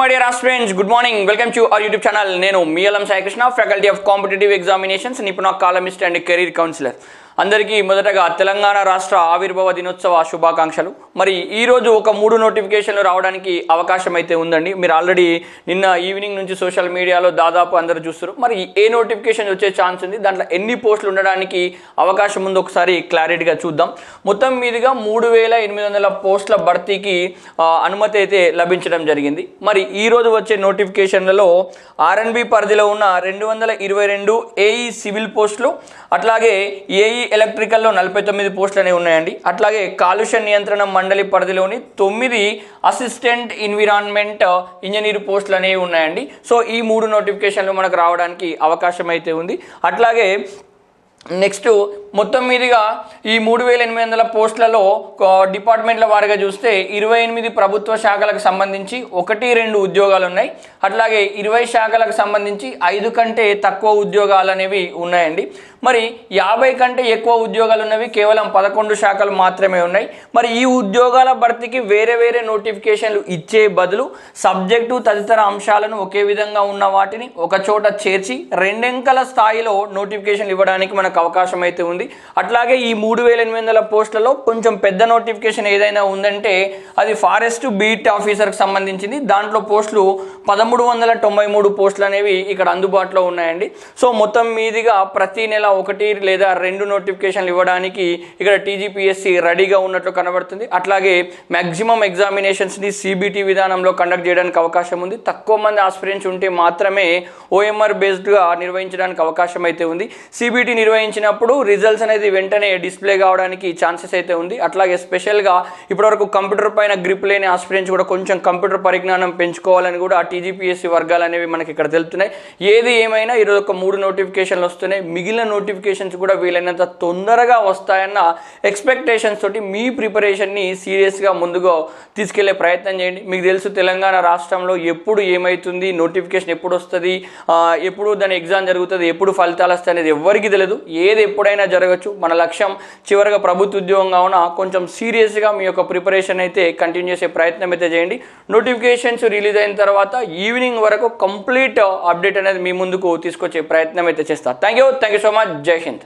my dear aspirants. Good morning. Welcome to our YouTube channel. Nenu Meelam Sai Krishna, Faculty of Competitive Examinations, Nipuna Columnist and Career Counselor. అందరికీ మొదటగా తెలంగాణ రాష్ట్ర ఆవిర్భావ దినోత్సవ శుభాకాంక్షలు. మరి ఈ రోజు ఒక 3 నోటిఫికేషన్లు రావడానికి అవకాశం అయితే ఉందండి. మీరు ఆల్రెడీ నిన్న ఈవినింగ్ నుంచి సోషల్ మీడియాలో దాదాపు అందరూ చూస్తారు. మరి ఏ నోటిఫికేషన్ వచ్చే ఛాన్స్ ఉంది, దాంట్లో ఎన్ని పోస్టులు ఉండడానికి అవకాశం ఉందో ఒకసారి క్లారిటీగా చూద్దాం. మొత్తం మీదుగా 3800 పోస్టుల భర్తీకి అనుమతి అయితే లభించడం జరిగింది. మరి ఈ రోజు వచ్చే నోటిఫికేషన్లలో ఆర్ఎన్బి పరిధిలో ఉన్న 222 ఏఈ సివిల్ పోస్టులు, అట్లాగే ఏఈ ఎలక్ట్రికల్లో 49 పోస్టులు అనేవి ఉన్నాయండి. అట్లాగే కాలుష్య నియంత్రణ మండలి పరిధిలోని 9 అసిస్టెంట్ ఎన్విరాన్మెంట్ ఇంజనీర్ పోస్టులు అనేవి ఉన్నాయండి. సో ఈ 3 నోటిఫికేషన్లు మనకు రావడానికి అవకాశం అయితే ఉంది. అట్లాగే నెక్స్ట్ మొత్తం మీదుగా ఈ 3800 పోస్టులలో డిపార్ట్మెంట్ల వారిగా చూస్తే 28 ప్రభుత్వ శాఖలకు సంబంధించి 1-2 ఉద్యోగాలు ఉన్నాయి. అట్లాగే 20 శాఖలకు సంబంధించి 5 కంటే తక్కువ ఉద్యోగాలు అనేవి ఉన్నాయండి. మరి 50 కంటే ఎక్కువ ఉద్యోగాలు ఉన్నవి కేవలం 11 శాఖలు మాత్రమే ఉన్నాయి. మరి ఈ ఉద్యోగాల భర్తీకి వేరే వేరే నోటిఫికేషన్లు ఇచ్చే బదులు సబ్జెక్టు తదితర అంశాలను ఒకే విధంగా ఉన్న వాటిని ఒక చోట చేర్చి 2 అంకెల స్థాయిలో నోటిఫికేషన్లు ఇవ్వడానికి మనకు అవకాశం అయితే ఉంది. అట్లాగే ఈ 3800 పోస్టులలో కొంచెం పెద్ద నోటిఫికేషన్ ఏదైనా ఉందంటే అది ఫారెస్ట్ బీట్ ఆఫీసర్కి సంబంధించింది. దాంట్లో పోస్టులు 1393 పోస్టులు అనేవి ఇక్కడ అందుబాటులో ఉన్నాయండి. సో మొత్తం మీదుగా ప్రతి నెల 1 లేదా 2 నోటిఫికేషన్లు ఇవ్వడానికి ఇక్కడ టీజీపీఎస్సీ రెడీగా ఉన్నట్లు కనబడుతుంది. అట్లాగే మ్యాక్సిమం ఎగ్జామినేషన్స్ని సిబిటి విధానంలో కండక్ట్ చేయడానికి అవకాశం ఉంది. తక్కువ మంది ఆస్పిరెంట్స్ ఉంటే మాత్రమే ఓఎంఆర్ బేస్డ్గా నిర్వహించడానికి అవకాశం అయితే ఉంది. సిబిటి నిర్వహించినప్పుడు రిజల్ట్స్ అనేది వెంటనే డిస్ప్లే కావడానికి ఛాన్సెస్ అయితే ఉంది. అట్లాగే స్పెషల్గా ఇప్పటివరకు కంప్యూటర్ పైన గ్రిప్ లేని ఆస్పిరెంట్స్ కూడా కొంచెం కంప్యూటర్ పరిజ్ఞానం పెంచుకోవాలని కూడా టీజీపీఎస్సీ వర్గాలు అనేవి మనకి ఇక్కడ తెలుస్తున్నాయి. ఏది ఏమైనా ఈరోజు ఒక 3 నోటిఫికేషన్లు వస్తున్నాయి. మిగిలిన నోటిఫికేషన్స్ కూడా వీలైనంత తొందరగా వస్తాయన్న ఎక్స్పెక్టేషన్స్ తోటి మీ ప్రిపరేషన్ని సీరియస్గా ముందుగా తీసుకెళ్లే ప్రయత్నం చేయండి. మీకు తెలుసు తెలంగాణ రాష్ట్రంలో ఎప్పుడు ఏమవుతుంది, నోటిఫికేషన్ ఎప్పుడు వస్తుంది, ఎప్పుడు దాని ఎగ్జామ్ జరుగుతుంది, ఎప్పుడు ఫలితాలు వస్తాయి అనేది ఎవరికి తెలియదు. ఏది ఎప్పుడైనా జరగచ్చు. మన లక్ష్యం చివరిగా ప్రభుత్వ ఉద్యోగం కావున కొంచెం సీరియస్గా మీ యొక్క ప్రిపరేషన్ అయితే కంటిన్యూ చేసే ప్రయత్నం అయితే చేయండి. నోటిఫికేషన్స్ రిలీజ్ అయిన తర్వాత ఈవినింగ్ వరకు కంప్లీట్ అప్డేట్ అనేది మీ ముందుకు తీసుకొచ్చే ప్రయత్నం అయితే చేస్తారు. Thank you so much. జై హింద్.